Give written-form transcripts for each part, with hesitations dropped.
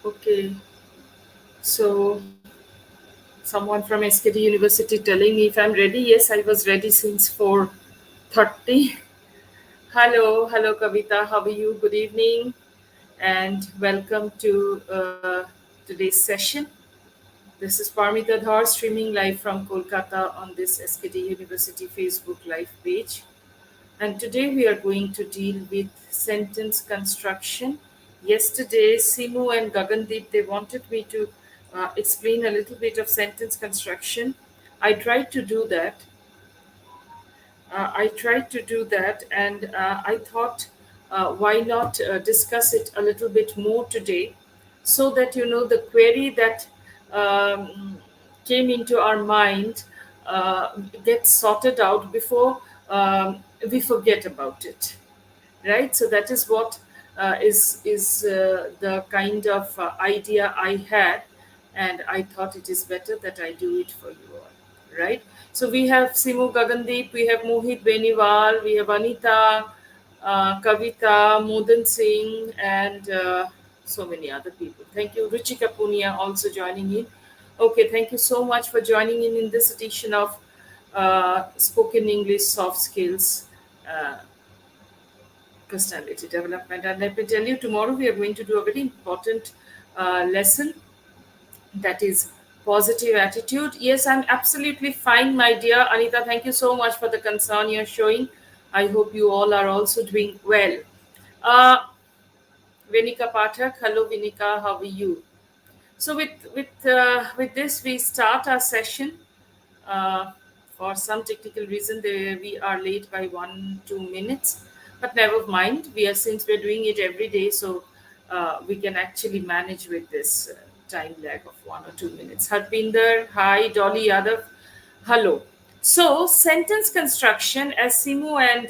Okay, so someone from SKD University telling me if I'm ready. Yes, I was ready since 4:30. Hello, Kavita. How are you? Good evening, and welcome to today's session. This is Parmita Dhar streaming live from Kolkata on this SKD University Facebook live page. And today we are going to deal with sentence construction. Yesterday, Simu and Gagandeep, they wanted me to explain a little bit of sentence construction. I tried to do that. And I thought, why not discuss it a little bit more today, so that the query that um, came into our mind gets sorted out before we forget about it, right? So that is what is the kind of idea I had, and I thought it is better that I do it for you all, right? So we have Simu Gagandeep, we have Mohit Beniwal, we have Anita, Kavita, Modan Singh, and so many other people. Thank you. Ruchika Punia also joining in. Okay, thank you so much for joining in this edition of Spoken English Soft Skills uh, Personality Development. And let me tell you, tomorrow we are going to do a very important lesson, that is positive attitude. Yes, I'm absolutely fine, my dear Anita. Thank you so much for the concern you're showing. I hope you all are also doing well. Uh, Vinika Pathak, hello Vinika, how are you? So with this, we start our session. Uh, for some technical reason, we are late by 1-2 minutes, but never mind. Since we're doing it every day, so we can actually manage with this time lag of 1 or 2 minutes. Harpinder, hi. Dolly Yadav, hello. So sentence construction, as Simu and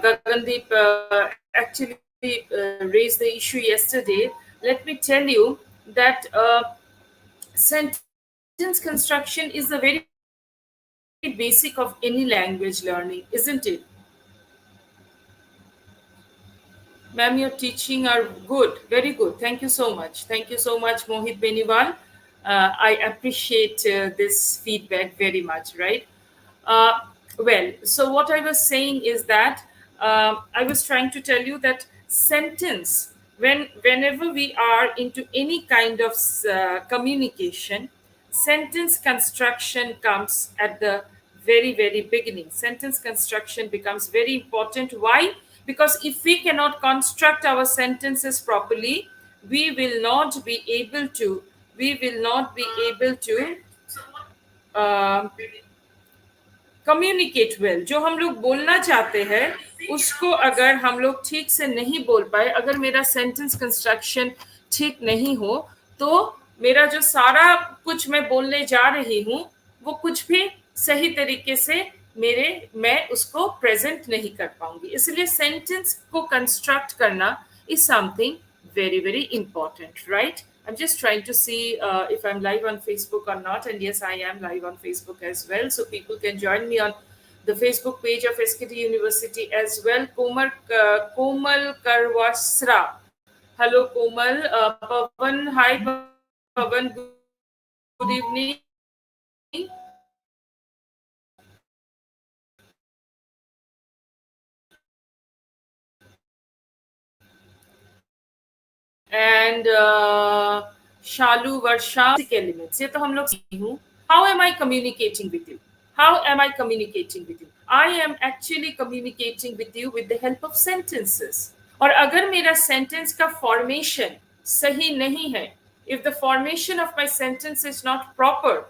Gagandeep actually raised the issue yesterday. Let me tell you that sentence construction is the very basic of any language learning, isn't it? Ma'am, your teaching are good, very good. Thank you so much. Thank you so much, Mohit Beniwal. I appreciate this feedback very much, right? Uh, so what I was saying is that I was trying to tell you that sentence, whenever we are into any kind of communication, sentence construction comes at the very beginning. Sentence construction becomes very important. Why? Because if we cannot construct our sentences properly, we will not be able to we will not be able to uh, communicate well. जो हम लोग बोलना चाहते हैं उसको अगर हम लोग ठीक से नहीं बोल पाए, अगर मेरा सेंटेंस कंस्ट्रक्शन ठीक नहीं हो, तो मेरा जो सारा कुछ मैं बोलने जा रही हूँ वो कुछ भी सही तरीके से मैं उसको प्रेजेंट नहीं कर पाऊंगी. इसलिए सेंटेंस को कंस्ट्रक्ट करना is something very important, right? I'm just trying to see if I'm live on Facebook or not. And yes, I am live on Facebook as well, so people can join me on the Facebook page of SKT University as well. Komal Karwasra, hello Komal. Pavan, hi Pavan, good evening. And Shalu Varsha, basic elements. ये तो हम लोग सीखी हूँ. How am I communicating with you? How am I communicating with you? I am actually communicating with you with the help of sentences. और अगर मेरा sentence का formation सही नहीं है, if the formation of my sentence is not proper,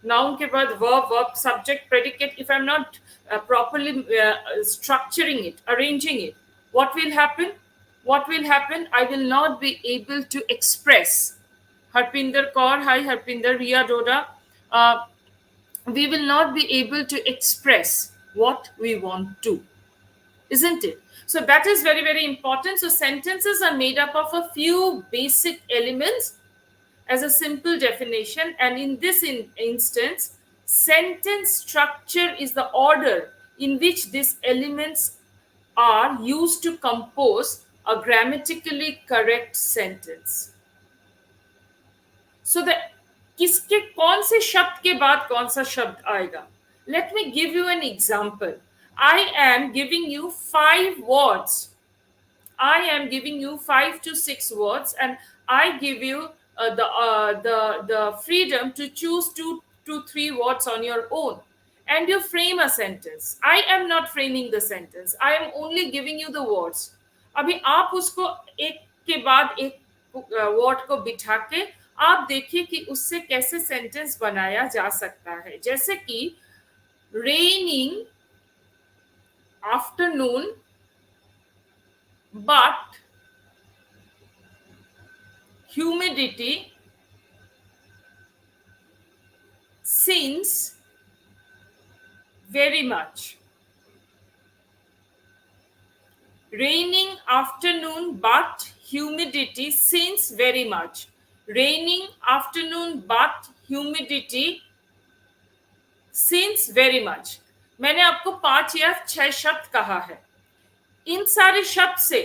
noun के बाद verb, subject, predicate, if I'm not properly structuring it, arranging it, what will happen? I will not be able to express. Harpinder Kaur, hi Harpinder, Ria Doda. Uh, we will not be able to express what we want to, isn't it? So that is very important. So sentences are made up of a few basic elements as a simple definition, and in this instance, sentence structure is the order in which these elements are used to compose a grammatically correct sentence. So that किसके कौन से शब्द के बाद कौन सा शब्द आएगा? Let me give you an example. I am giving you 5 words. I am giving you 5 to 6 words, and I give you the freedom to choose 2 to 3 words on your own, and you frame a sentence. I am not framing the sentence. I am only giving you the words. अभी आप उसको एक के बाद एक word को बिठा के आप देखिए कि उससे कैसे सेंटेंस बनाया जा सकता है. जैसे कि raining afternoon but humidity since very much. Raining afternoon but humidity since very much. Raining afternoon but humidity since very much. मैंने आपको 5 या 6 शब्द कहा है. इन सारे शब्द से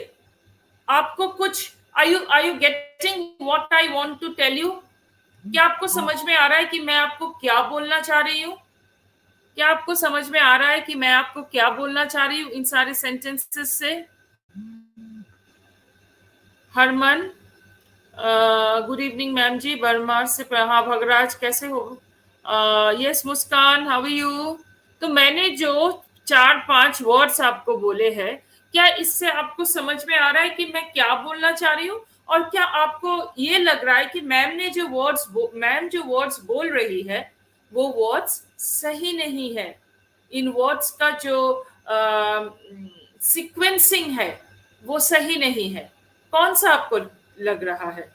आपको कुछ are you getting what I want to tell you? क्या आपको समझ में आ रहा है कि मैं आपको क्या बोलना चाह रही हूँ? क्या आपको समझ में आ रहा है कि मैं आपको क्या बोलना चाह रही हूँ इन सारे सेंटेंसेस से? Harman, good evening ma'am ji, Burma से. हाँ भगराज, कैसे हो? Yes Muskan, how are you? तो मैंने जो 4-5 वर्ड्स आपको बोले हैं, क्या इससे आपको समझ में आ रहा है कि मैं क्या बोलना चाह रही हूँ? और क्या आपको ये लग रहा है कि मैम जो वर्ड्स बोल रही है वो वर्ड्स सही नहीं है? इन वर्ड्स का जो सीक्वेंसिंग है वो सही नहीं है. कौन सा आपको लग रहा है?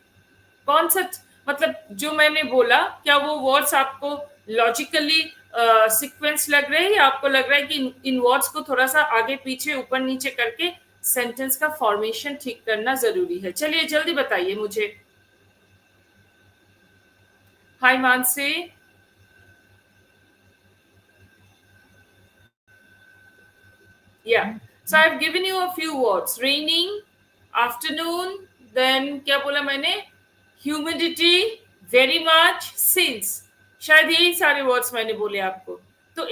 कौन सा, मतलब जो मैंने बोला, क्या वो वर्ड्स आपको लॉजिकली सीक्वेंस लग रहे हैं, या आपको लग रहा है कि इन वर्ड्स को थोड़ा सा आगे पीछे ऊपर नीचे करके सेंटेंस का फॉर्मेशन ठीक करना जरूरी है? चलिए जल्दी बताइए मुझे. हाय Mansi. Yeah. So I've given you a few words. Raining, afternoon, then क्या बोला मैंने? Humidity, very much, since. शायद यही सारे वर्ड्स मैंने बोले आपको. तो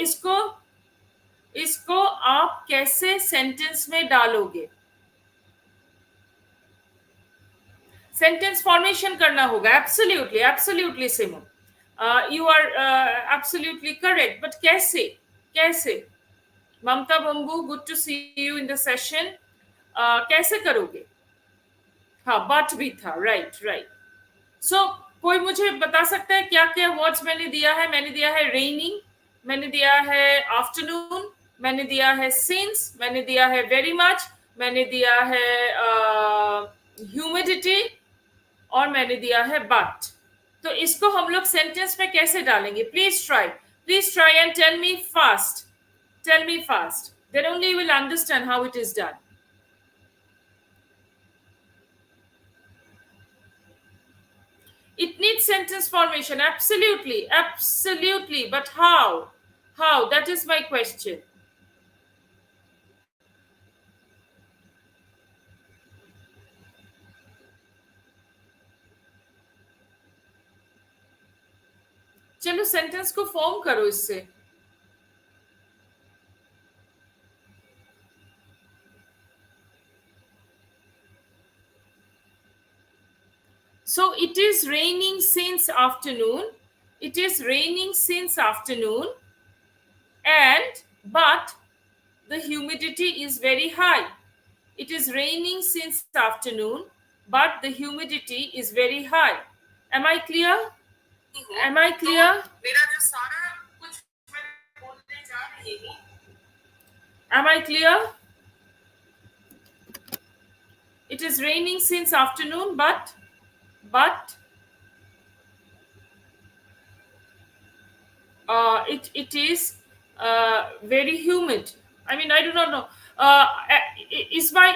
इसको आप कैसे सेंटेंस में डालोगे? सेंटेंस फॉर्मेशन करना होगा. Absolutely Simo, you are absolutely correct. But कैसे? Mamta Bambu, good to see you in the session. कैसे करोगे? हाँ, बट भी था. राइट. सो कोई मुझे बता सकता है क्या क्या वर्ड्स मैंने दिया है? मैंने दिया है रेनिंग, मैंने दिया है आफ्टरनून, मैंने दिया है सिंस, मैंने दिया है वेरी मच, मैंने दिया है ह्यूमिडिटी, और मैंने दिया है बट. तो इसको हम लोग सेंटेंस में कैसे डालेंगे? Please try and tell me fast. Then only you will understand how it is done. It needs sentence formation. Absolutely. But how? That is my question. चलो सेंटेंस को फॉर्म करो इससे. So it is raining since afternoon. And but the humidity is very high. It is raining since afternoon, but the humidity is very high. Am I clear? मेरा जो सारा कुछ मैं बोलने जा रही हूँ. Am I clear? It is raining since afternoon, but it is very humid. I mean, I do not know. Is my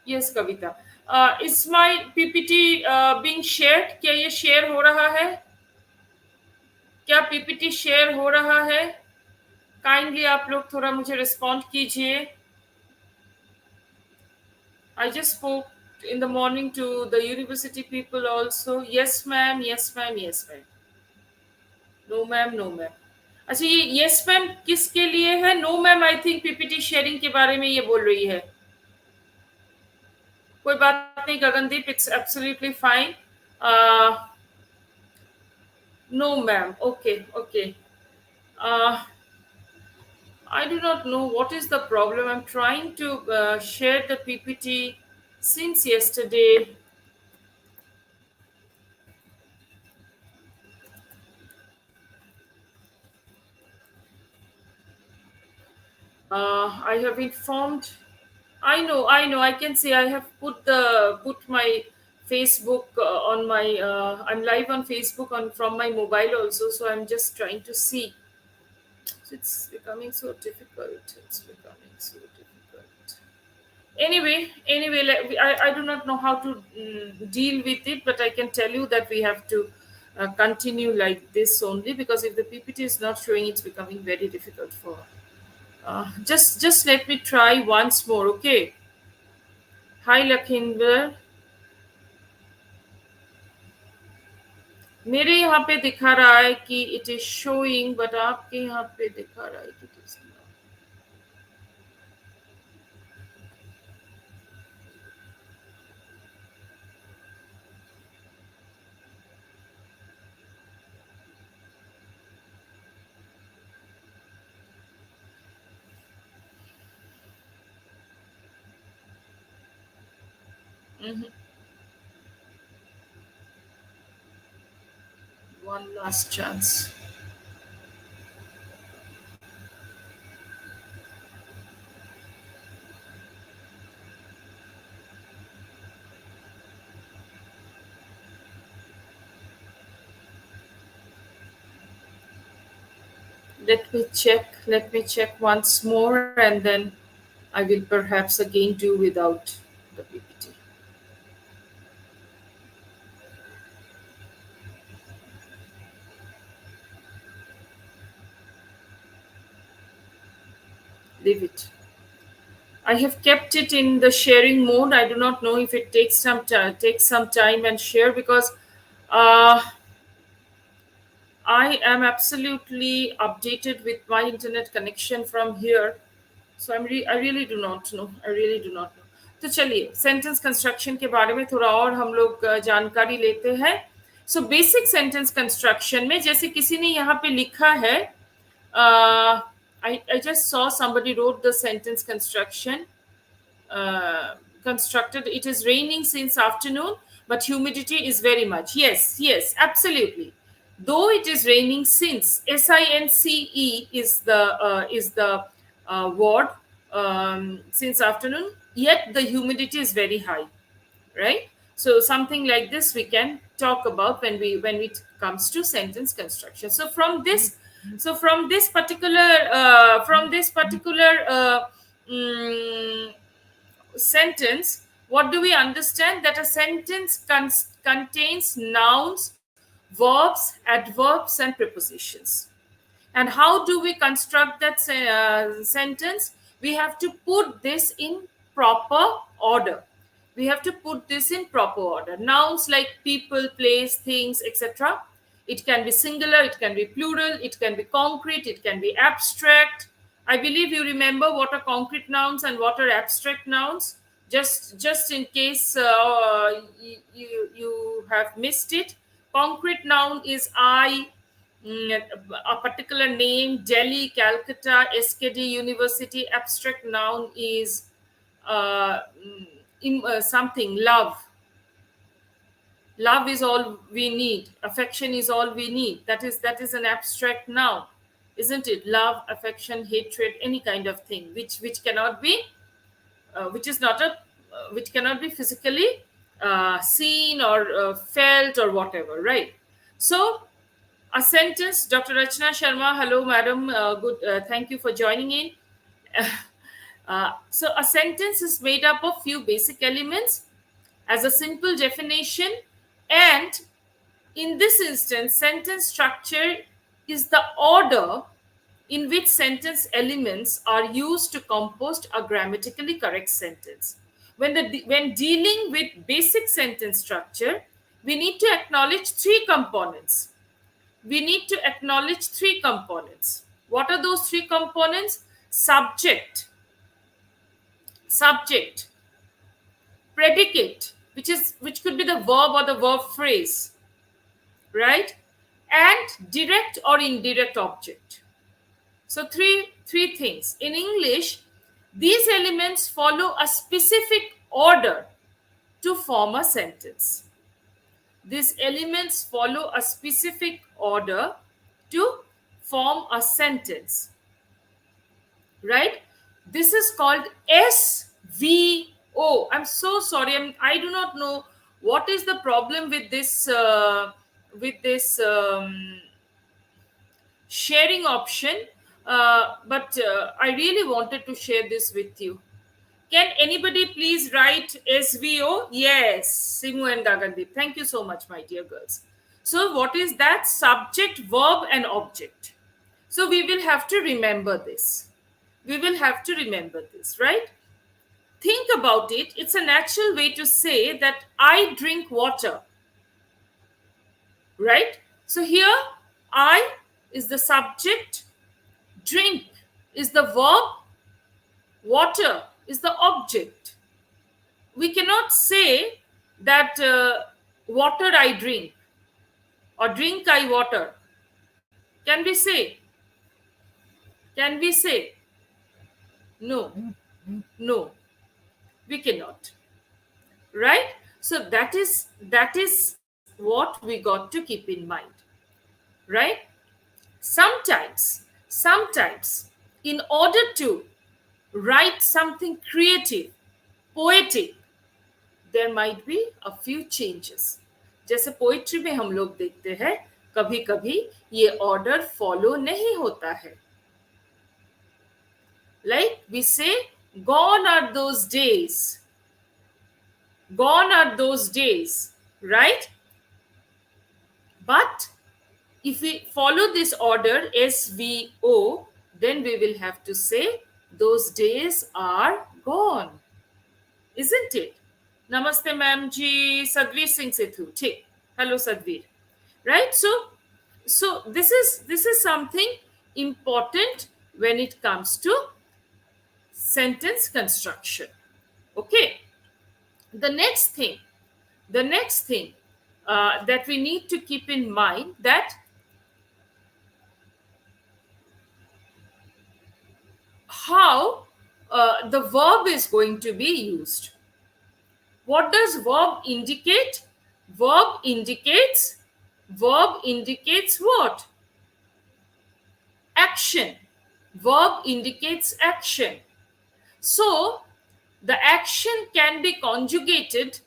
yes, Kavita. Is my PPT being shared? क्या ये शेयर हो रहा है? क्या PPT शेयर हो रहा है? Kindly आप लोग थोड़ा मुझे रिस्पॉन्ड कीजिए. I just spoke in the morning to the university people also. Yes, ma'am. Yes, ma'am. Yes, ma'am. No, ma'am. No, ma'am. अच्छा, ये yes मैम किसके लिए है? No ma'am, I think PPT sharing के बारे में ये बोल रही है. कोई बात नहीं Gagandeep, it's absolutely fine. No ma'am. Okay, okay. I do not know what is the problem. I'm trying to share the PPT since yesterday. I have informed. I know. I can see. I have put my Facebook on my. I'm live on Facebook on from my mobile also. So I'm just trying to see. So it's becoming so difficult. It's becoming so difficult. Anyway, I do not know how to deal with it, but I can tell you that we have to continue like this only, because if the PPT is not showing, it's becoming very difficult for. Just let me try once more, okay? Hi Lakhinder. मेरे यहाँ पे दिखा रहा है कि it is showing, but आपके यहाँ पे दिखा रहा है कि it is not. Mhm. One last chance. Let me check once more, and then I will perhaps again do without the PPT. Leave it. I have kept it in the sharing mode. I do not know if it takes some time and share, because uh, I am absolutely updated with my internet connection from here. So I really do not know. I really do not know. तो चलिए sentence construction के बारे में थोड़ा और हम लोग जानकारी लेते हैं. सो बेसिक सेंटेंस कंस्ट्रक्शन में जैसे किसी ने यहाँ पे लिखा है, I just saw somebody wrote the sentence constructed. It is raining since afternoon, but humidity is very much. Yes, yes, absolutely. Though it is raining since, SINCE is the word, since afternoon, yet the humidity is very high, right? So something like this we can talk about when it comes to sentence construction. From this particular mm, sentence, what do we understand? That a sentence contains nouns, verbs, adverbs, and prepositions. And how do we construct that sentence? We have to put this in proper order. We have to put this in proper order. Nouns like people, place, things, etc. It can be singular, it can be plural, it can be concrete, it can be abstract. I believe you remember what are concrete nouns and what are abstract nouns. Just in case you have missed it, concrete noun is I, a particular name, Delhi, Calcutta, SKD University. Abstract noun is something, love. Love is all we need. Affection is all we need. That is an abstract noun, isn't it? Love, affection, hatred, any kind of thing which cannot be, which is not a which cannot be physically seen or felt or whatever, right? So a sentence, Dr. Rachna Sharma, hello, madam. Good. Thank you for joining in. So, a sentence is made up of few basic elements as a simple definition, and in this instance, sentence structure is the order in which sentence elements are used to compose a grammatically correct sentence. When dealing with basic sentence structure, we need to acknowledge three components. We need to acknowledge three components. What are those three components? Subject, predicate, which could be the verb or the verb phrase, right? And direct or indirect object. So three things. In English, these elements follow a specific order to form a sentence. These elements follow a specific order to form a sentence, right? This is called SVO. I'm so sorry. I do not know what is the problem with this sharing option, but I really wanted to share this with you. Can anybody please write SVO? Yes, Simu and Gagandip. Thank you so much, my dear girls. So what is that? Subject, verb, and object. So we will have to remember this. Right? Think about it. It's a natural way to say that I drink water. Right? So here, I is the subject, drink is the verb, water is the object. We cannot say that water I drink or drink I water. Can we say? No. We cannot. Right? So that is what we got to keep in mind. Right? Sometimes, in order to write something creative, poetic, there might be a few changes. जैसे poetry में हम लोग देखते हैं कभी कभी ये order follow नहीं होता है. Like we say, gone are those days, right? But if we follow this order SVO, then we will have to say those days are gone, isn't it? Namaste ma'am ji, Sadhvir Singh Sethu. Thik. Hello Sadhvir. Right? So this is something important when it comes to sentence construction. Okay. The next thing that we need to keep in mind, that how the verb is going to be used. What does verb indicate? Verb indicates what? Action. Verb indicates action. So the action can be conjugated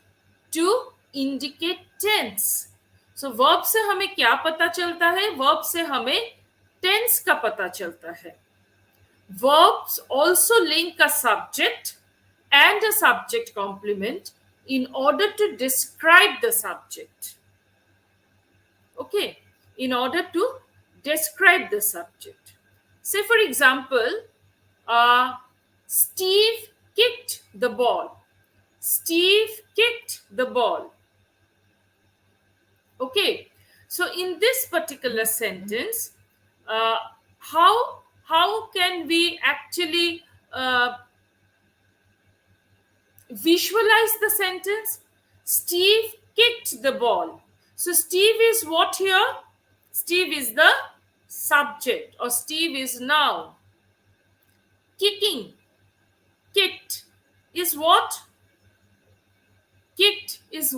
to indicate tense. So verb से हमें क्या पता चलता है? Verb से हमें tense का पता चलता है. Verbs also link a subject and a subject complement in order to describe the subject. Okay, in order to describe the subject. Say for example, Steve kicked the ball. Okay, so in this particular sentence, how can we actually visualize the sentence? Steve kicked the ball. So Steve is what here? Steve is the subject, or Steve is noun. Kicking, kicked is what? Kicked is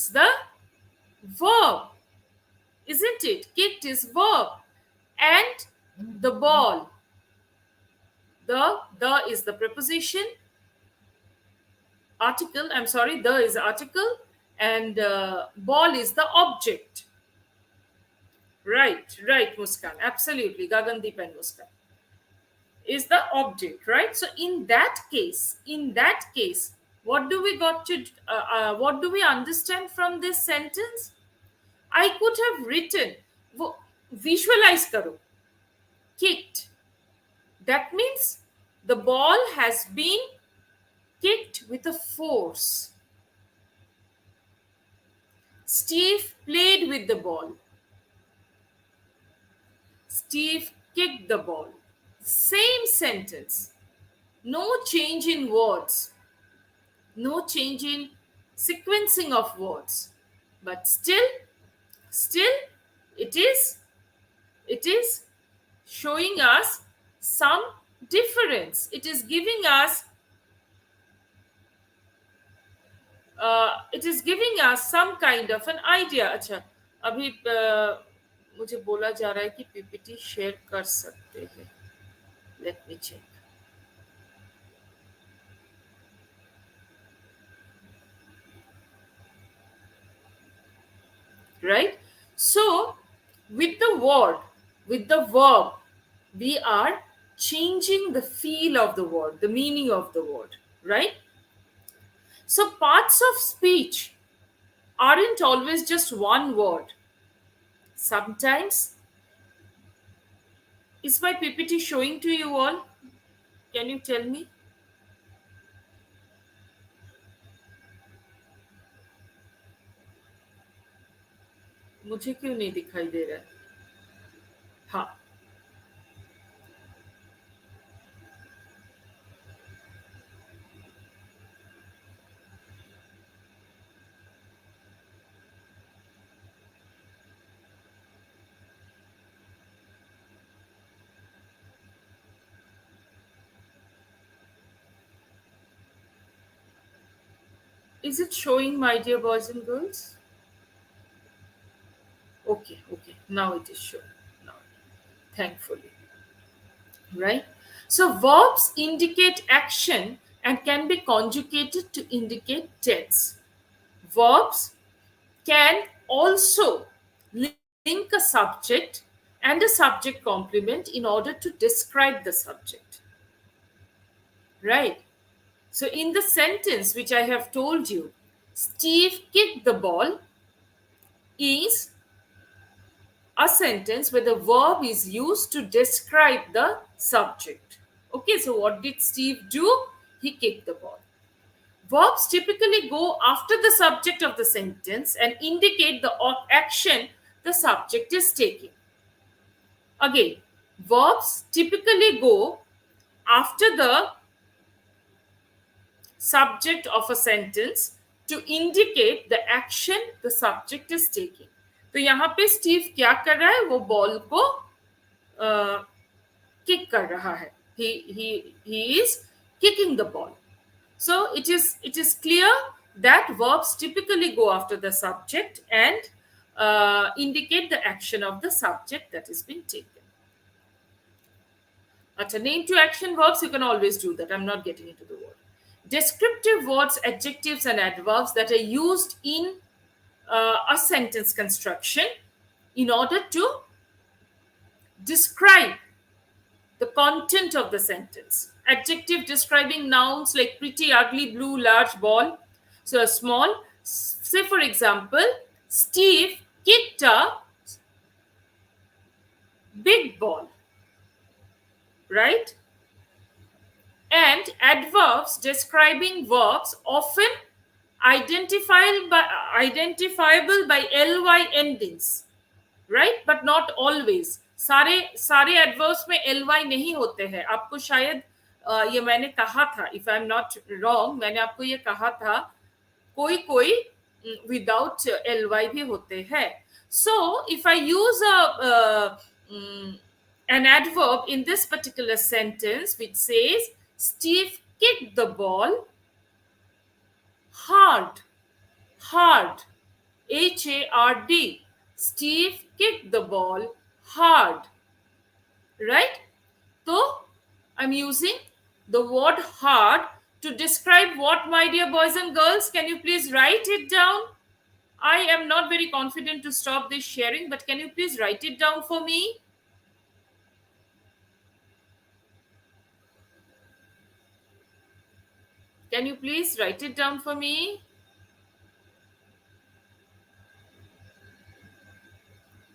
the verb, isn't it? Kicked is verb. And the ball, the is the preposition, article, the is the article, and ball is the object. Right, Muskan, absolutely. Gagandeep and Muskan is the object, right? So in that case, what do we understand from this sentence? I could have written, वो visualise करो. Kicked. That means the ball has been kicked with a force. Steve played with the ball. Steve kicked the ball. Same sentence. No change in words. No change in sequencing of words. But still, it is, it is showing us some difference. It is giving us some kind of an idea. अच्छा, अभी मुझे बोला जा रहा है कि PPT share कर सकते हैं. Let me check. Right? So, with the word, with the verb, we are changing the feel of the word, the meaning of the word, right? So, parts of speech aren't always just one word. Sometimes, is my PPT showing to you all? Can you tell me? मुझे क्यों नहीं दिखाई दे रहा है? हाँ. Is it showing, my dear boys and girls? Okay, okay. Now it is showing. Now, thankfully. Right? So, verbs indicate action and can be conjugated to indicate tense. Verbs can also link a subject and a subject complement in order to describe the subject. Right? So, in the sentence which I have told you, Steve kicked the ball is a sentence where the verb is used to describe the subject. Okay, so what did Steve do? He kicked the ball. Verbs typically go after the subject of the sentence and indicate the action the subject is taking. Again, verbs typically go after the subject of a sentence to indicate the action the subject is taking. तो यहाँ पे Steve क्या कर रहा है? वो ball को kick कर रहा है. He is kicking the ball. So it is clear that verbs typically go after the subject and indicate the action of the subject that is being taken. Achha, name to action verbs, you can always do that. I'm not getting into the word. Descriptive words, adjectives, and adverbs that are used in a sentence construction in order to describe the content of the sentence. Adjective describing nouns like pretty, ugly, blue, large, ball. So a small, say for example, Steve kicked a big ball, right? And adverbs describing verbs often identifiable by ly endings, right? But not always. सारे adverbs में ly नहीं होते हैं. आपको शायद ये मैंने कहा था, if I am not wrong, मैंने आपको ये कहा था कोई विदाउट ly भी होते हैं. So if I use an adverb in this particular sentence which says Steve kicked the ball hard, hard, hard. Steve kicked the ball hard, right? So I'm using the word hard to describe what, my dear boys and girls? Can you please write it down? I am not very confident to stop this sharing, but can you please write it down for me? Can you please write it down for me?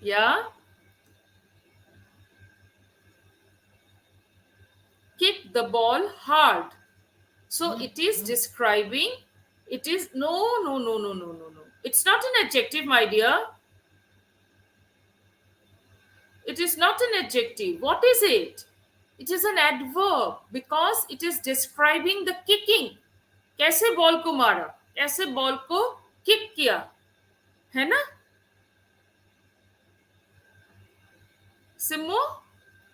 Yeah? the ball hard. So it is describing, it is, no. It's not an adjective, my dear. It is not an adjective. What is it? It is an adverb because it is describing the kicking. कैसे ball को मारा, कैसे ball को kick किया, है ना सिमो?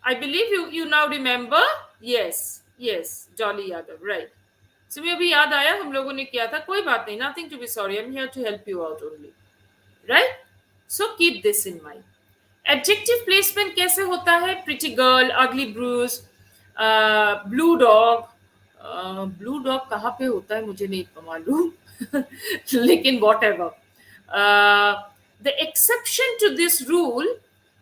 I believe you now remember. Yes, Jolly Yadav, right. So मुझे अभी याद आया हम लोगों ने किया था. कोई बात नहीं, nothing to be sorry. I'm here to help you out only, right? So keep this in mind. Adjective placement कैसे होता है? Pretty girl, ugly bruise, blue dog. Blue dog कहाँ पे होता है मुझे नहीं मालूम, लेकिन whatever. The exception to this rule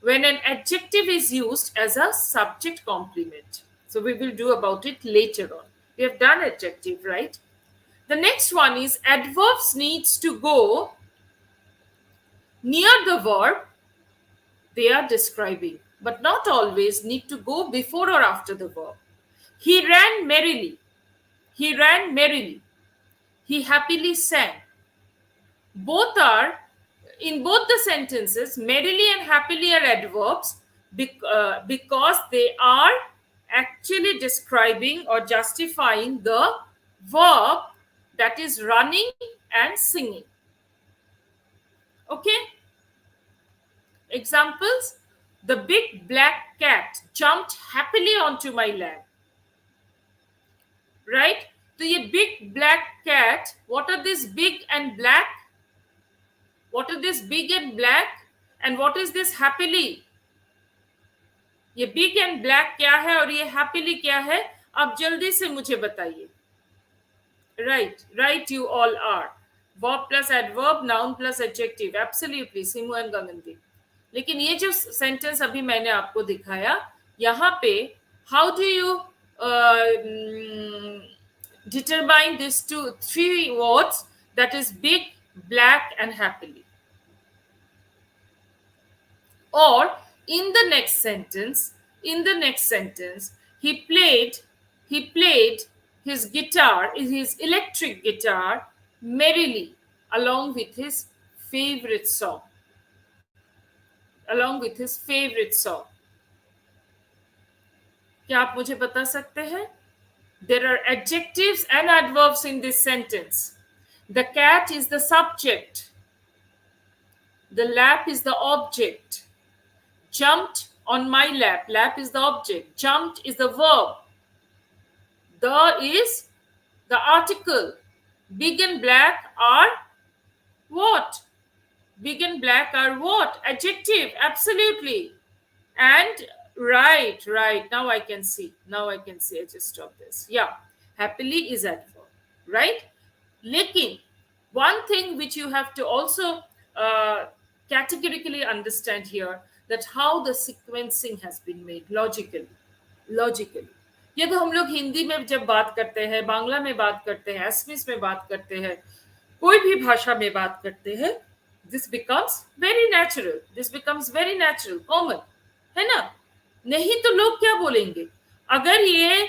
when an adjective is used as a subject complement. So we will do about it later on. We have done adjective, right? The next one is adverbs needs to go near the verb they are describing, but not always need to go before or after the verb. He ran merrily. He ran merrily. He happily sang. Both are, in both the sentences, merrily and happily are adverbs because they are actually describing or justifying the verb that is running and singing. Okay? Examples: the big black cat jumped happily onto my lap. Right? So ये big black cat, what are this big and black? What are this big and black? And what is this happily? ये big and black क्या है और ये happily क्या है? आप जल्दी से मुझे बताइए. Right, you all are. Verb plus adverb, noun plus adjective. Absolutely, Simu and Gagandeep. लेकिन ये जो sentence अभी मैंने आपको दिखाया, यहाँ पे how do you determine these three words, that is big, black and happily? Or in the next sentence, he played his guitar, his electric guitar, merrily along with his favorite song. क्या आप मुझे बता सकते हैं? There are adjectives and adverbs in this sentence. The cat is the subject. The lap is the object. Jumped on my lap. Lap is the object. Jumped is the verb. The is the article. Big and black are what? Big and black are what? Adjective. Absolutely. And right. Now I can see. I just stop this. Yeah. Happily is adverb. Right? Lekin, one thing which you have to also categorically understand here, that how the sequencing has been made logically. ये तो हम लोग हिंदी में जब बात करते हैं, बांग्ला में बात करते हैं, असमीज में बात करते हैं, कोई भी भाषा में बात करते हैं, this becomes very natural, common, है ना? नहीं तो लोग क्या बोलेंगे? अगर ये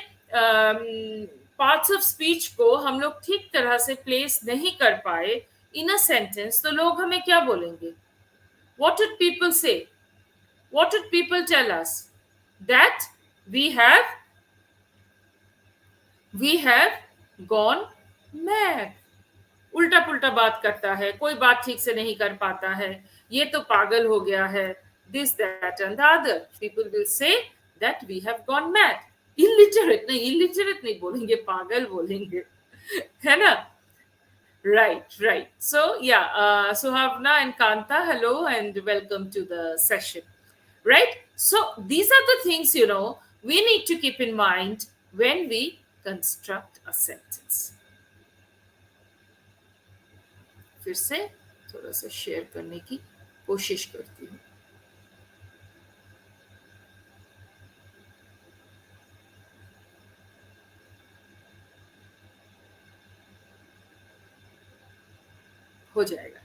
पार्ट्स ऑफ स्पीच को हम लोग ठीक तरह से प्लेस नहीं कर पाए इन अ सेंटेंस, तो लोग हमें क्या बोलेंगे? What would people say? What would people tell us? That we have gone mad. उल्टा पुल्टा बात करता है, कोई बात ठीक से नहीं कर पाता है, ये तो पागल हो गया है, this, that and the other. People will say that we have gone mad. Illiterate नहीं बोलेंगे, पागल बोलेंगे, है ना? Right. So yeah, Suhavna and Kanta, hello and welcome to the session. Right? So these are the things, we need to keep in mind when we construct a sentence. फिर से थोड़ा सा शेयर करने की कोशिश करती हूँ. हो जाएगा.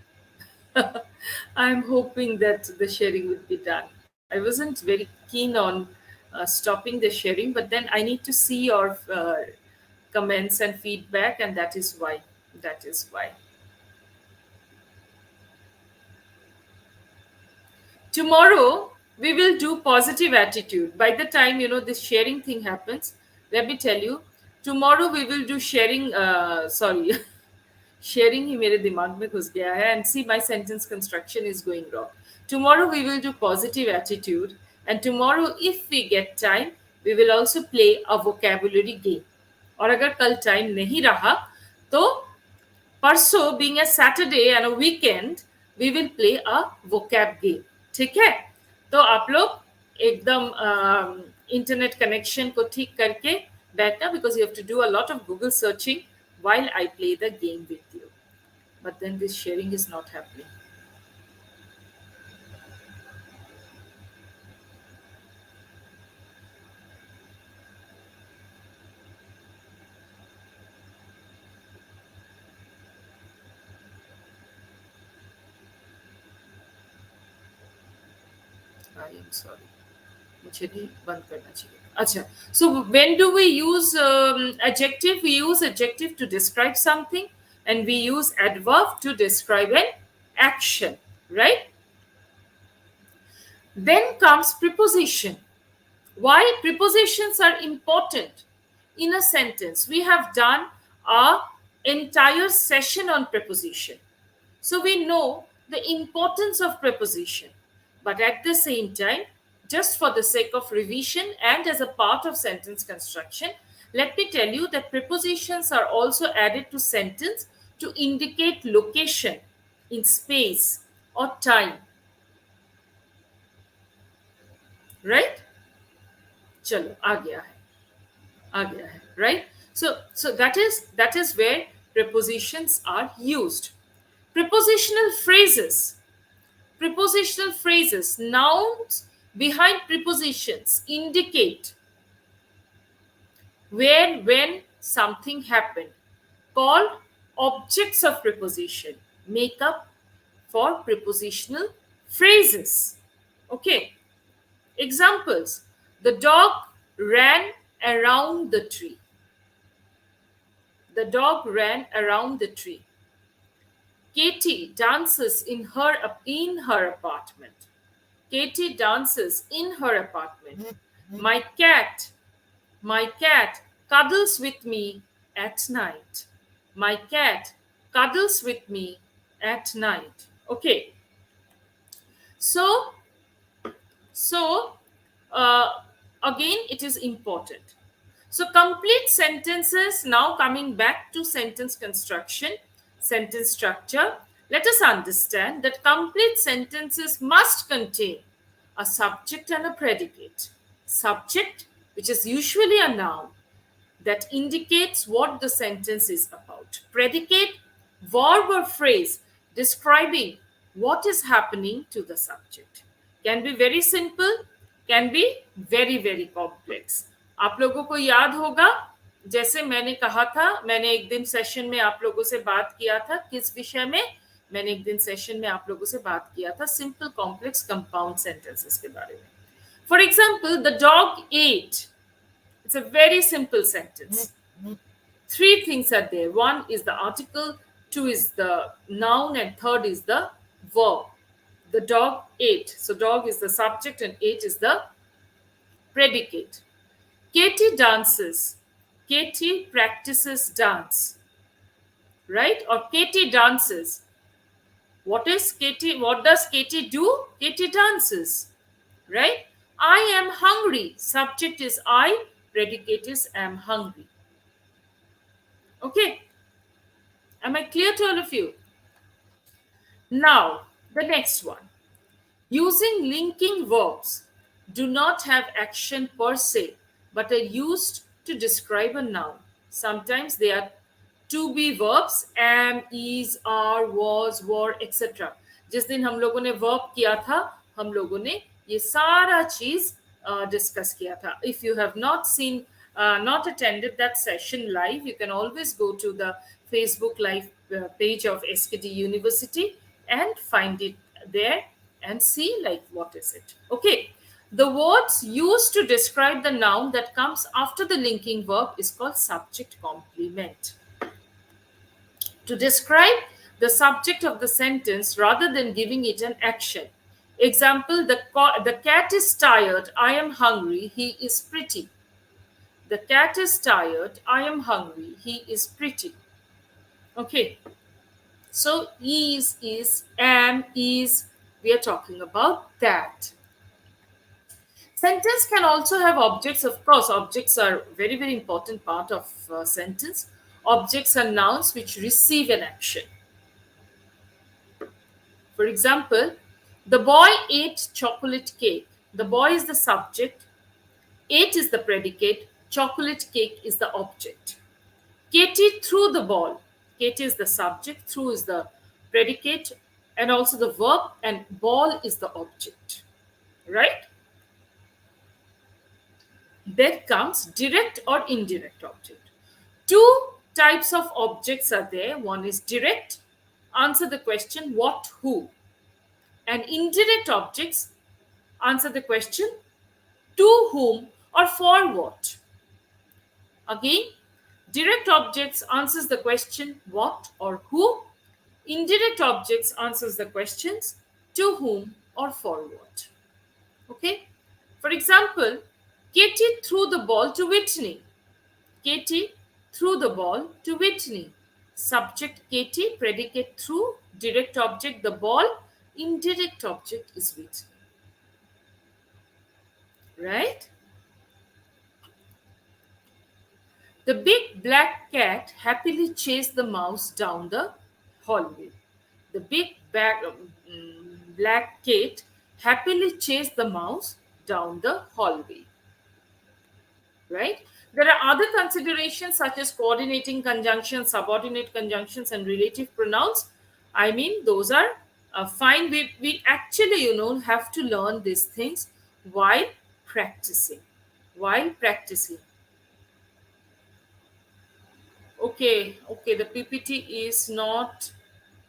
I am hoping that the sharing will be done. I wasn't very keen on stopping the sharing, but then I need to see your comments and feedback, and that is why. That is why. Tomorrow we will do positive attitude. By the time this sharing thing happens, let me tell you, tomorrow we will do sharing. Sorry, sharing ही मेरे दिमाग में घुस गया है, and see, my sentence construction is going wrong. Tomorrow we will do positive attitude, and tomorrow if we get time we will also play a vocabulary game. और अगर कल time नहीं रहा तो परसों, being a Saturday and a weekend, we will play a vocab game. ठीक है? तो आप लोग एकदम इंटरनेट कनेक्शन को ठीक करके बैठना, because you have to do a lot of Google searching while I play the game with you. But then this sharing is not happening. I am sorry. मुझे भी बंद करना चाहिए. अच्छा. So when do we use adjective? We use adjective to describe something, and we use adverb to describe an action, right? Then comes preposition. Why prepositions are important in a sentence? We have done a entire session on preposition. So we know the importance of preposition. But at the same time, just for the sake of revision and as a part of sentence construction, let me tell you that prepositions are also added to sentence to indicate location in space or time. Right? चलो आ गया है, right? So that is where prepositions are used. Prepositional phrases, nouns behind prepositions indicate where, when something happened, called objects of preposition, make up for prepositional phrases. Okay. Examples: the dog ran around the tree. The dog ran around the tree. Katie dances in her apartment. Katie dances in her apartment. My cat cuddles with me at night. My cat cuddles with me at night. Okay. So again, it is important. So complete sentences, now coming back to sentence construction, sentence structure, let us understand that complete sentences must contain a subject and a predicate. Subject, which is usually a noun that indicates what the sentence is about. Predicate, verb or phrase describing what is happening to the subject. Can be very simple, can be very very complex. आप लोगों को याद होगा, जैसे मैंने कहा था, मैंने एक दिन सेशन में आप लोगों से बात किया था. किस विषय में? मैंने एक दिन सेशन में आप लोगों से बात किया था सिंपल कॉम्प्लेक्स कंपाउंड सेंटेंसेस के बारे में. For example, the dog ate. It's a very simple sentence. Three things are there. One is the article, two is the noun, and third is the verb. The dog ate. So dog is the subject and ate is the predicate. Katie dances. Katie practices dance. Right? Or Katie dances. What is Katie? What does Katie do? Katie dances. Right? I am hungry. Subject is I. Predicate is am hungry. Okay. Am I clear to all of you? Now, the next one. Using linking verbs do not have action per se, but are used to describe a noun. Sometimes they are to be verbs, am, is, are, was, were, etc. जिस दिन हम लोगों ने verb किया था, हम लोगों ने ये सारा चीज discuss किया था. If you have not seen, not attended that session live, you can always go to the Facebook live page of SKD University and find it there and see like what is it. Okay. The words used to describe the noun that comes after the linking verb is called subject complement. To describe the subject of the sentence rather than giving it an action. Example, the cat is tired, I am hungry, he is pretty. The cat is tired, I am hungry, he is pretty. Okay, so is, am, is, we are talking about that. Sentence can also have objects. Of course, objects are very, very important part of sentence. Objects are nouns which receive an action. For example, the boy ate chocolate cake. The boy is the subject, ate is the predicate, chocolate cake is the object. Katie threw the ball. Katie is the subject, threw is the predicate, and also the verb, and ball is the object. Right? Then comes direct or indirect object. Two types of objects are there. One is direct, answer the question what, who. And indirect objects answer the question to whom or for what. Again, direct objects answers the question what or who. Indirect objects answers the questions to whom or for what. Okay? For example, Katie threw the ball to Whitney. Katie threw the ball to Whitney. Subject Katie, predicate threw, direct object the ball, indirect object is Whitney. Right? The big black cat happily chased the mouse down the hallway. The big black cat happily chased the mouse down the hallway. Right? There are other considerations such as coordinating conjunctions, subordinate conjunctions, and relative pronouns. I mean, those are fine. We actually, have to learn these things while practicing. While practicing. Okay, the PPT is not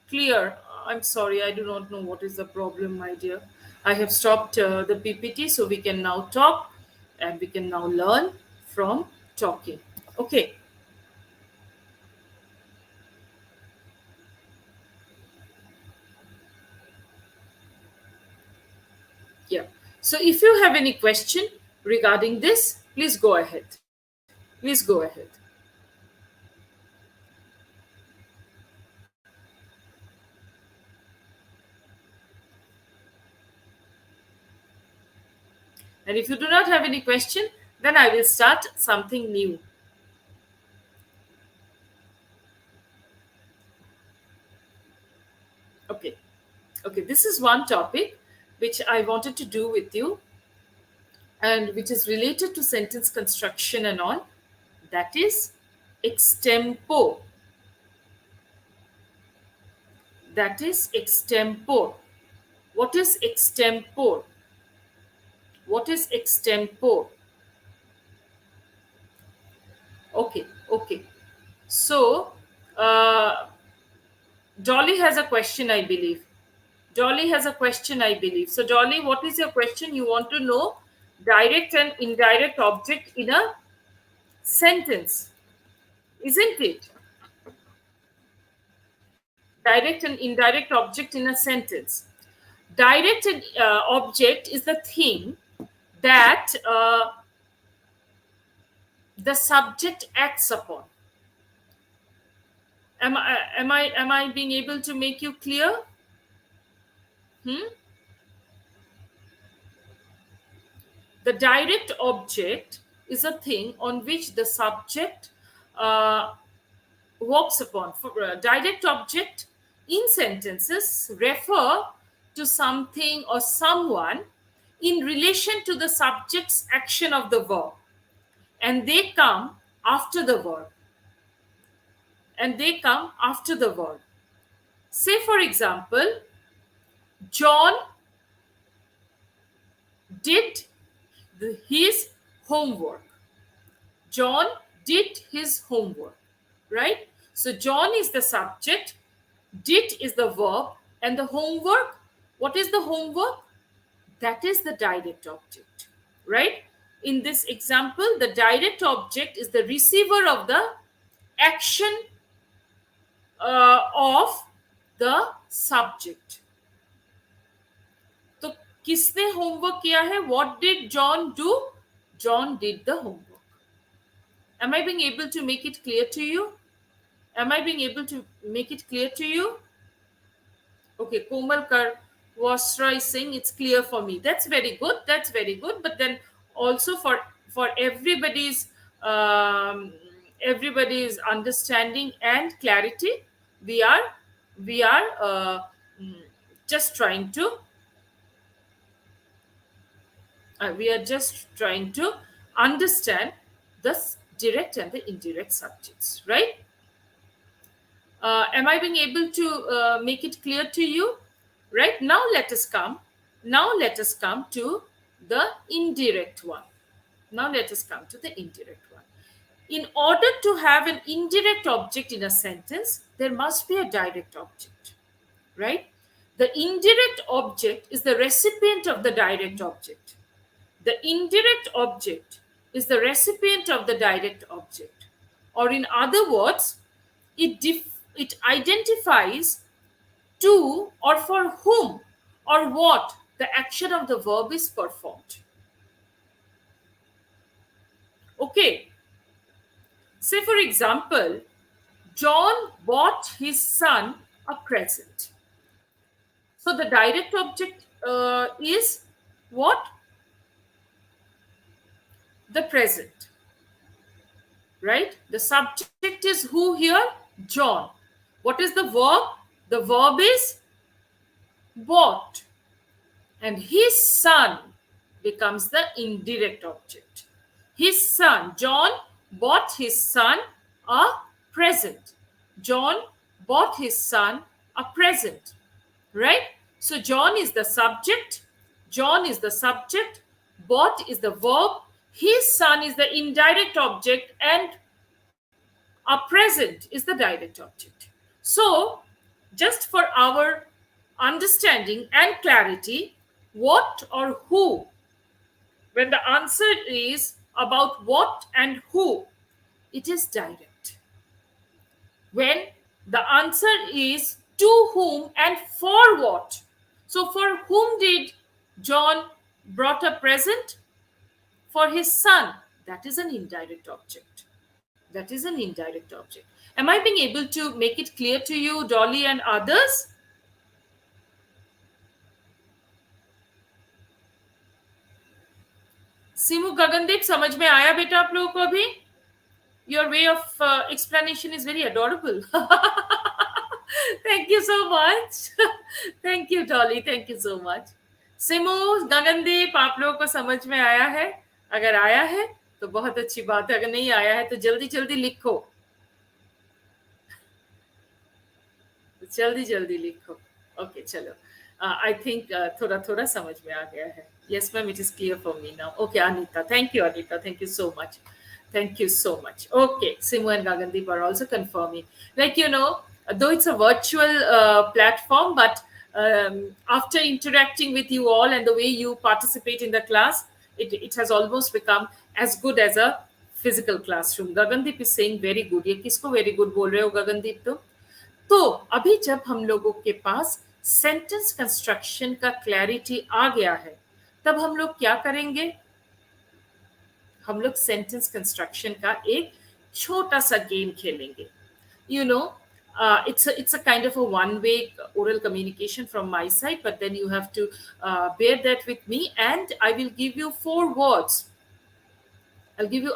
clear. I'm sorry, I do not know what is the problem, my dear. I have stopped the PPT so we can now talk and we can now learn from talking. Okay. Yeah. So if you have any question regarding this, please go ahead. Please go ahead. And if you do not have any question, then I will start something new. Okay. Okay, this is one topic which I wanted to do with you and which is related to sentence construction and all. That is extempore. That is extempore. What is extempore? What is extempore? Okay. So, Dolly has a question, I believe. So, Dolly, what is your question? You want to know direct and indirect object in a sentence, isn't it? Direct and indirect object in a sentence. Direct and object is the thing that the subject acts upon. Am I being able to make you clear? The direct object is a thing on which the subject works upon. For direct object in sentences refer to something or someone in relation to the subject's action of the verb, and they come after the verb. Say, for example, John did his homework. John did his homework, right? So John is the subject, did is the verb, and the homework, what is the homework? That is the direct object. right? In this example, the direct object is the receiver of the action of the subject. तो किसने homework किया है? What did John do? John did the homework. Am I being able to make it clear to you? Am I being able to make it clear to you? Okay, Komal Wasra is saying it's clear for me. That's very good. That's very good. But then also for um, everybody's understanding and clarity, we are we are mm, just trying to we are just trying to understand the direct and the indirect subjects, right? Am I being able to make it clear to you? Right now, let us come. Now, let us come to the indirect one. Now, let us come to the indirect one. In order to have an indirect object in a sentence, there must be a direct object, right? The indirect object is the recipient of the direct object. The indirect object is the recipient of the direct object. Or, in other words, it identifies to or for whom or what the action of the verb is performed. Okay. Say, for example, John bought his son a present. So the direct object is what? The present. Right? The subject is who here? John. What is the verb? The verb is bought. And his son becomes the indirect object. His son, John bought his son a present. John bought his son a present. Right? So John is the subject. John is the subject. Bought is the verb. His son is the indirect object. And a present is the direct object. So, just for our understanding and clarity, what or who, when the answer is about what and who, it is direct. When the answer is to whom and for what, so for whom did John brought a present? For his son. That is an indirect object. That is an indirect object. Am I being able to make it clear to you, Dolly and others? Simu Gagandeep समझ में आया बेटा आप लोगों को अभी? Your way of explanation is very adorable. Thank you so much. Thank you, Dolly. Thank you so much. Simu Gagandeep आप लोगों को समझ में आया है? अगर आया है तो बहुत अच्छी बात है. अगर नहीं आया है तो जल्दी जल्दी लिखो. जल्दी जल्दी लिखो. ओके चलो. I think थोड़ा थोड़ा समझ में आ गया है. Yes, ma'am, it is clear for me now. Okay, Anita. Thank you, Anita. Thank you so much. Thank you so much. Okay, Simu and Gagandeep are also confirming. Like, though it's a virtual platform, but after interacting with you all and the way you participate in the class, it has almost become as good as a physical classroom. Gagandeep is saying very good. ये किसको very good बोल रहे हो Gagandeep तुम? तो अभी जब हम लोगों के पास सेंटेंस कंस्ट्रक्शन का क्लैरिटी आ गया है, तब हम लोग क्या करेंगे? हम लोग सेंटेंस कंस्ट्रक्शन का एक छोटा सा गेम खेलेंगे. It's a kind of a one-way oral communication from my side, but then you have to bear that with me, and I will give you 4 words. I'll give you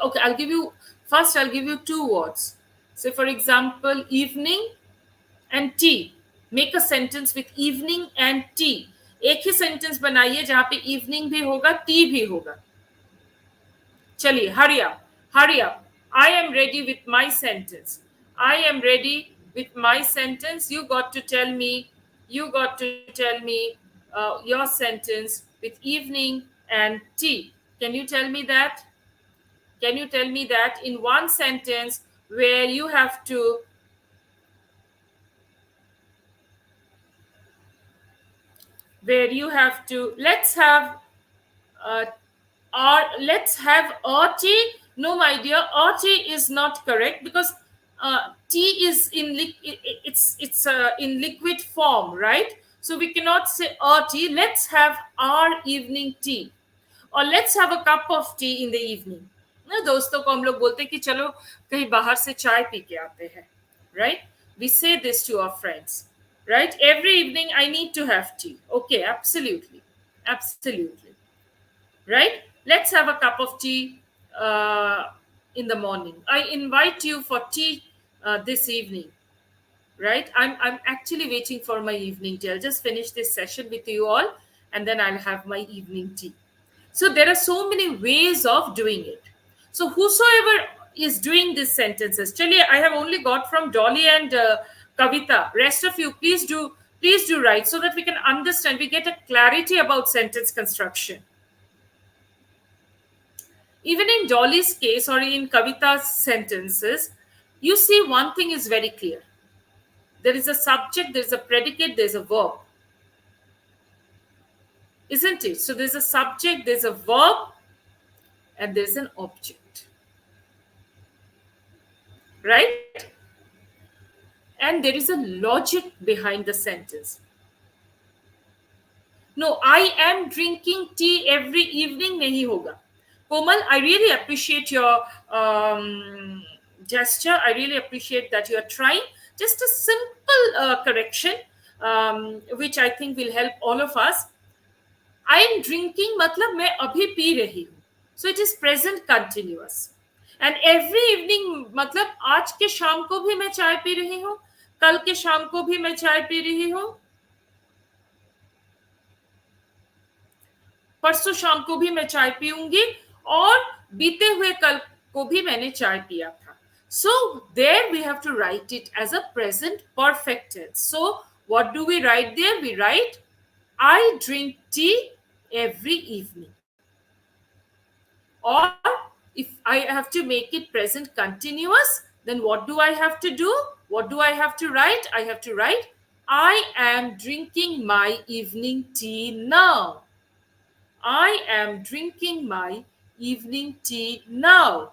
2 words. Say, for example, evening and tea. Make a sentence with evening and tea. एक ही sentence बनाइए जहां पे evening भी होगा, T भी होगा. चलिए, hurry up. I am ready with my sentence. You got to tell me your sentence with evening and tea. Can you tell me that? Can you tell me that in one sentence where you have to let's have or let's have a tea. No, my dear, a tea is not correct because tea is it's in liquid form, right? So we cannot say a tea. Let's have our evening tea, और let's have a cup of T in the evening ना दोस्तों को हम लोग बोलते हैं कि चलो कहीं बाहर से चाय पी के आते हैं right we say this to our friends right every evening I need to have tea okay absolutely absolutely right let's have a cup of tea in the morning I invite you for tea this evening right I'm actually waiting for my evening tea I'll just finish this session with you all and then I'll have my evening tea so there are so many ways of doing it so whosoever is doing these sentences chaliye I have only got from Dolly and Kavita rest of you please do write so that we can understand we get a clarity about sentence construction even in Dolly's case or in Kavita's sentences, you see one thing is very clear. There is a subject, there's a predicate, there's a verb. Isn't it? So there's a subject, there's a verb, and there's an object. Right? And there is a logic behind the sentence. No, I am drinking tea every evening, nahi hoga. Komal, I really appreciate your gesture. I really appreciate that you are trying. Just a simple correction, which I think will help all of us. I am drinking, matlab मैं अभी P रही हूँ. So it is present continuous. And every evening, matlab आज के शाम को भी मैं चाय पी रही हूँ. कल के शाम को भी मैं चाय पी रही हूँ. परसों शाम को भी मैं चाय पीऊंगी और बीते हुए कल को भी मैंने चाय पिया था so there we have to write it as a present perfect tense so what do we write there we write I drink tea every evening or if I have to make it present continuous then what do I have to do what do I have to write I have to write I am drinking my evening tea now I am drinking my evening tea now.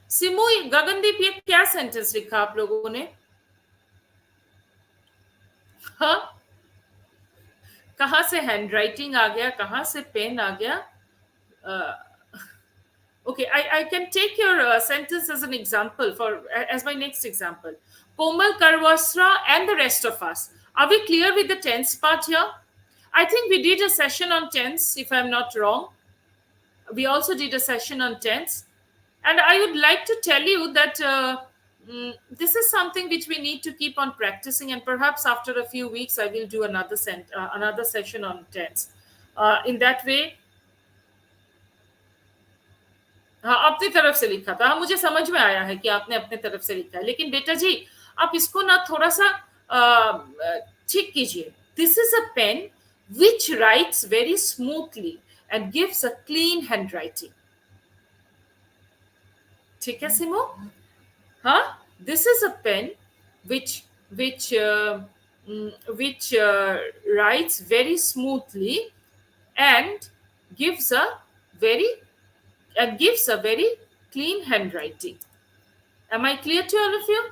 Simu Gagandeep ये क्या sentence लिखा आप लोगों ने हाँ कहाँ से handwriting आ गया कहाँ से पेन आ गया okay I can take your sentence as an example for as my next example Komal Karwasra and the rest of us are we clear with the tense part here I think we did a session on tense, if I'm not wrong. We also did a session on tense. And I would like to tell you that this is something which we need to keep on practicing. And perhaps after a few weeks, I will do another session on tense. In that way, हाँ अपनी तरफ से लिखा था हाँ मुझे समझ में आया है कि आपने अपने तरफ से लिखा है लेकिन बेटा जी आप इसको ना थोड़ा सा ठीक कीजिए This is a pen which writes very smoothly and gives a clean handwriting. ठीक है सिमो? हाँ? This is a pen which writes very smoothly and gives a very clean handwriting. Am I clear to all of you?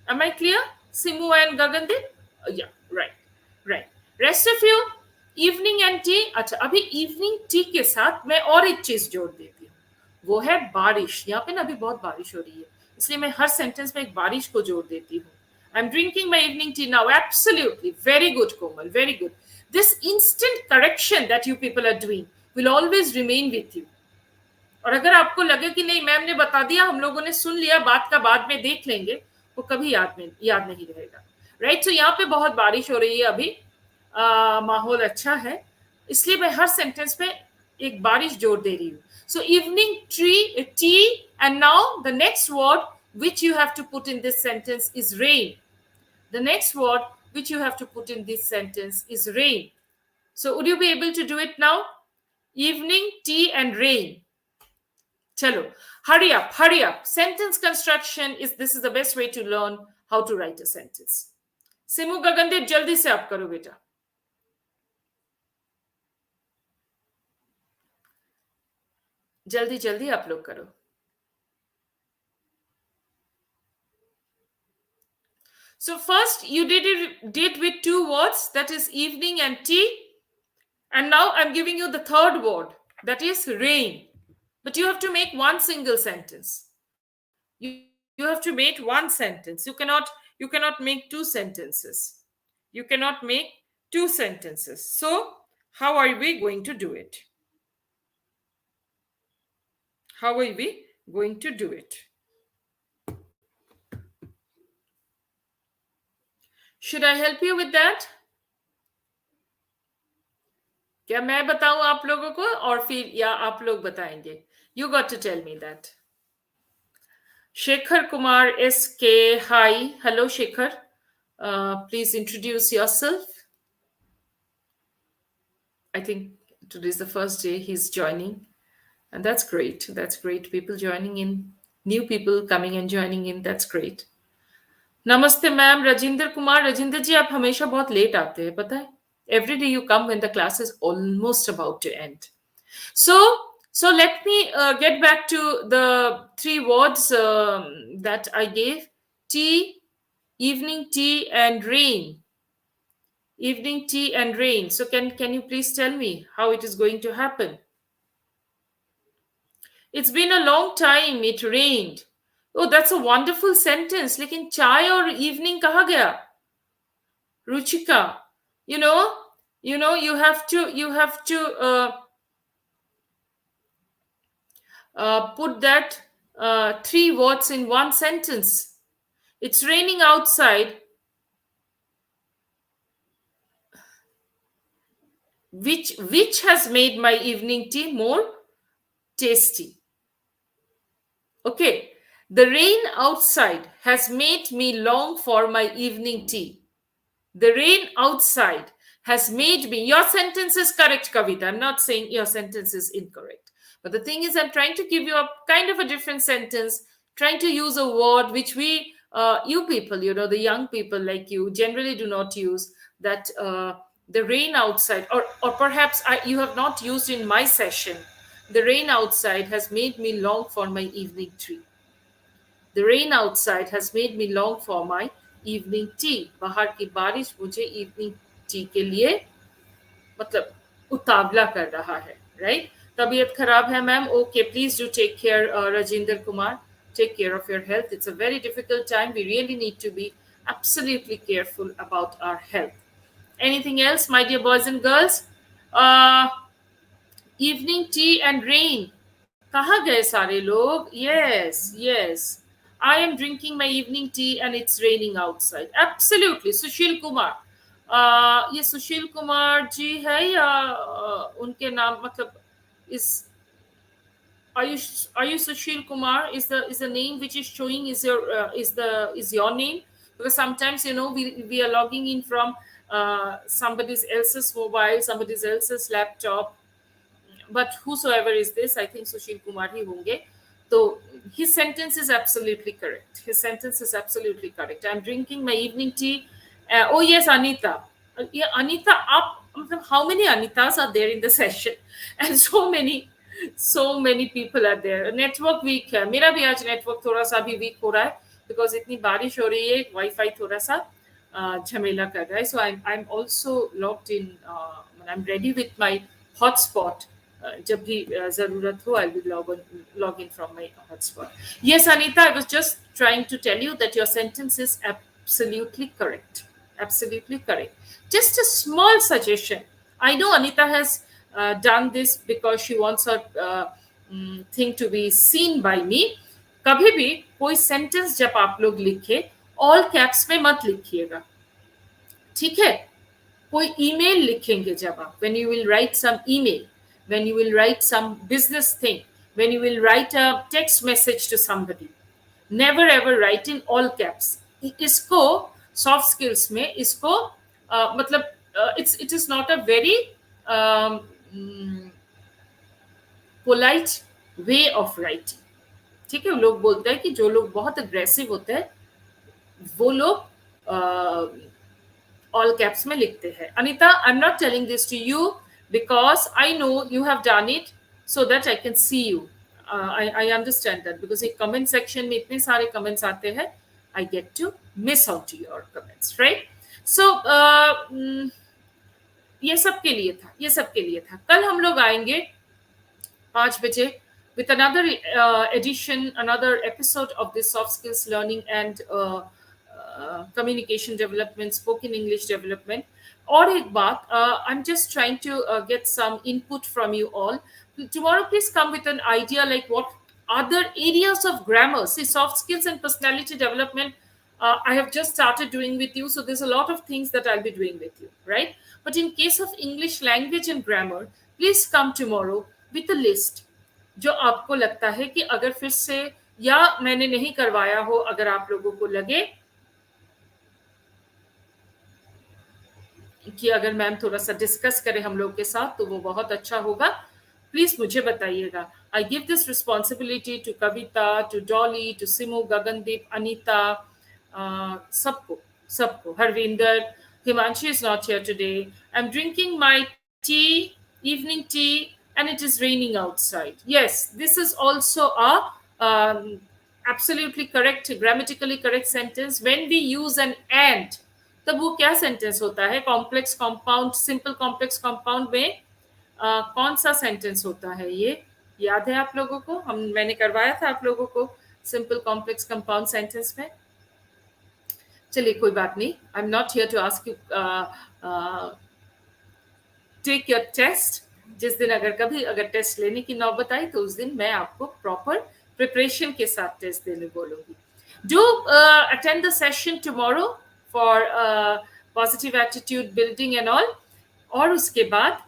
Am I clear? Simu and Gagandip? Yeah, right. Rest of you? Evening and T अच्छा अभी evening tea के साथ मैं और एक चीज जोड़ देती हूँ वो है बारिश यहाँ पे ना अभी बहुत बारिश हो रही है इसलिए मैं हर सेंटेंस में एक बारिश को जोड़ देती हूँ I am drinking my evening tea now absolutely very good Komal very good this instant correction that you people are doing will always remain with you और अगर आपको लगे कि नहीं मैम ने बता दिया हम लोगों ने सुन लिया बात का बाद में देख लेंगे वो कभी याद नहीं रहेगा राइट तो यहाँ पे बहुत बारिश हो रही है अभी माहौल अच्छा है इसलिए मैं हर सेंटेंस में एक बारिश जोड़ दे रही हूँ so evening tea and now the next word which you have to put in this sentence is rain the next word which you have to put in this sentence is rain so would you be able to do it now evening tea and rain chalo hurry up sentence construction this is the best way to learn how to write a sentence Simu Gagandeep जल्दी से आप करो बेटा जल्दी जल्दी आप लोग करो. So first you did with two words, that is evening and tea, and now I'm giving you the third word, that is rain. But you have to make one single sentence. You have to make one sentence. You cannot make two sentences. You cannot make two sentences. So how are we going to do it? How are we going to do it? Should I help you with that? क्या मैं बताऊं आप लोगों को और फिर या आप लोग बताएंगे? You got to tell me that. Shekhar Kumar SK, hi. Hello, Shekhar. Please introduce yourself. I think today is the first day he's joining, and that's great. That's great. People joining in, new people coming and joining in. That's great. नमस्ते ma'am. Rajinder Kumar. Rajinder जी, आप हमेशा बहुत late आते हैं, पता है? Every day you come when the class is almost about to end. So let me get back to the three words that I gave: tea, evening tea, and rain. Evening tea and rain. So can you please tell me how it is going to happen? It's been a long time. It rained. Oh, that's a wonderful sentence. लेकिन चाय और evening कहाँ गया? Ruchika, you know, you have to put that three words in one sentence. It's raining outside. Which has made my evening tea more tasty? Okay, the rain outside has made me long for my evening tea. The rain outside has made me. Your sentence is correct, Kavita. I'm not saying your sentence is incorrect. But the thing is, I'm trying to give you a kind of a different sentence, trying to use a word which you people, the young people like you, generally do not use. That the rain outside, or perhaps you have not used in my session. The rain outside has made me long for my evening tea. The rain outside has made me long for my evening tea. बाहर की बारिश मुझे evening tea के लिए मतलब उतावला कर रहा है, right? तबीयत खराब है ma'am. Okay, please do take care, Rajinder Kumar. Take care of your health. It's a very difficult time. We really need to be absolutely careful about our health. Anything else, my dear boys and girls? Uh, evening tea and rain. कहाँ गए सारे लोग? Yes, yes. I am drinking my evening tea and it's raining outside. Absolutely. Sushil Kumar. ये सुशील कुमार जी है या उनके नाम मतलब is are you Sushil Kumar? Is the name which is showing is your name? Because sometimes we are logging in from somebody else's mobile, somebody else's laptop. But whosoever is this, I think Sushil Kumar hi honge. So his sentence is absolutely correct. His sentence is absolutely correct. I'm drinking my evening tea. Oh yes, Anita. Yeah, Anita, how many Anitas are there in the session? And so many people are there. Network weak है. मेरा भी आज network थोड़ा सा भी weak हो रहा है because इतनी बारिश हो रही है. Wi-Fi थोड़ा सा झमेला कर रहा है. So I'm also logged in. I'm ready with my hotspot. जब भी जरूरत हो, I'll be log in from my hotspot. Yes, Anita, I was just trying to tell you that your sentence is absolutely correct. Absolutely correct. Just a small suggestion. I know Anita has done this because she wants her thing to be seen by me. कभी भी कोई sentence जब आप लोग लिखे, all caps में मत लिखिएगा. ठीक है? कोई email लिखेंगे जब आप, when you will write some email, when you will write some business thing, when you will write a text message to somebody, never ever write in all caps. इसको soft skills में इसको मतलब it is not a very polite way of writing. ठीक है, लोग बोलते हैं कि जो लोग बहुत aggressive होते हैं वो लोग all caps में लिखते हैं. Anita, I'm not telling this to you because I know you have done it so that I can see you. I understand that because एक comment section में इतने सारे comments आते हैं, I get to miss out to your comments, right? So ये सब के लिए था, ये सब के लिए था. कल हम लोग आएंगे 5 बजे with another edition, another episode of this soft skills learning and communication development, spoken English development. और एक बात, I'm just trying to get some input from you all. Tomorrow, please come with an idea like what other areas of grammar, see soft skills and personality development. I have just started doing with you, so there's a lot of things that I'll be doing with you, right? But in case of English language and grammar, please come tomorrow with a list जो आपको लगता है कि अगर फिर से या मैंने नहीं करवाया हो, अगर आप लोगों को लगे कि अगर मैम थोड़ा सा डिस्कस करें हम लोग के साथ तो वो बहुत अच्छा होगा. प्लीज मुझे बताइएगा. I give this responsibility to Kavita, to Dolly, to Simu, Gagandeep, Anita, सबको सबको, Harvinder. Himanshi is not here today. I am drinking my tea, evening tea, and it is raining outside. Yes, this is also a absolutely correct, grammatically correct sentence. When we use an and, तब वो क्या sentence होता है? Complex compound, simple complex compound में कौन सा sentence होता है? ये याद है आप लोगों को? मैंने करवाया था आप लोगों को सिंपल कॉम्प्लेक्स कंपाउंड सेंटेंस में. चलिए कोई बात नहीं. I am not here to ask you take your test. जिस दिन अगर टेस्ट लेने की नौबत आई तो उस दिन मैं आपको प्रॉपर प्रिपरेशन के साथ टेस्ट देने बोलूंगी. Do attend the session tomorrow for positive attitude building and all. और उसके बाद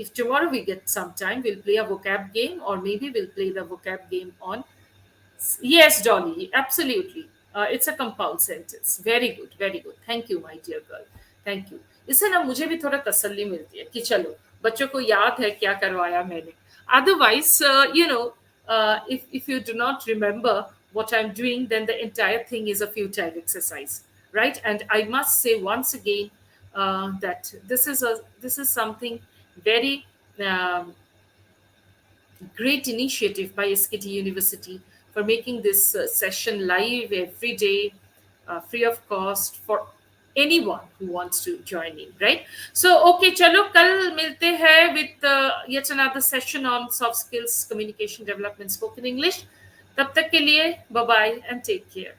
if tomorrow we get some time, we'll play a vocab game, or maybe we'll play the vocab game on. Yes, Dolly, absolutely. It's a compound sentence. Very good, very good. Thank you, my dear girl. Thank you. इससे ना मुझे भी थोड़ा तसल्ली मिलती है कि चलो बच्चों को याद है क्या करवाया मैंने. Otherwise, if you do not remember what I'm doing, then the entire thing is a futile exercise, right? And I must say once again that this is something very great initiative by SKT University for making this session live every day, free of cost for anyone who wants to join in, right? So, okay, chalo, kal milte hai with yet another session on soft skills, communication development, spoken English. Tab tak ke liye, bye-bye and take care.